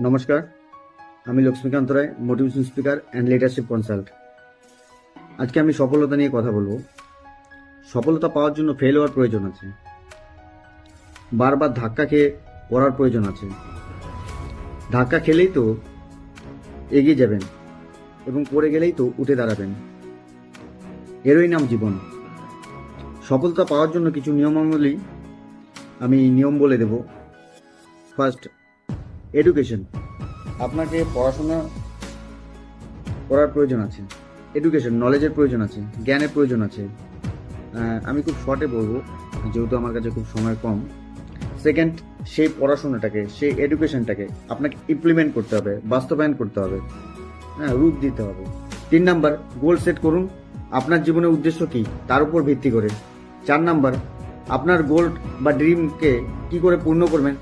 নমস্কার, আমি Laxmikanta Roy, motivation speaker and leadership consult. আজকে আমি সফলতা নিয়ে কথা বলবো। সফলতা পাওয়ার জন্য ফেল হওয়ার প্রয়োজন আছে, বারবার ধাক্কা খেয়ে পড়ার প্রয়োজন আছে। ধাক্কা খেলেই তো এগিয়ে যাবেন এবং পড়ে গেলেই তো উঠে দাঁড়াবেন। এরই নাম জীবন। সফলতা পাওয়ার জন্য কিছু নিয়মাবলী আমি বলে দেব। First, education. আপনাকে পড়াশোনা করার প্রয়োজন আছে, এডুকেশন, নলেজের প্রয়োজন আছে, জ্ঞানের প্রয়োজন আছে। আমি খুব শর্টে বলবো যেহেতু আমার কাছে খুব সময় কম। সেকেন্ড, সেই পড়াশোনাটাকে, সেই এডুকেশনটাকে আপনাকে ইমপ্লিমেন্ট করতে হবে, বাস্তবায়ন করতে হবে, রূপ দিতে হবে। 3 নাম্বার, গোল সেট করুন। আপনার জীবনের উদ্দেশ্য কি তার উপর ভিত্তি করে। 4 নাম্বার, আপনার গোল বা ড্রিমকে কি করে পূর্ণ করবেন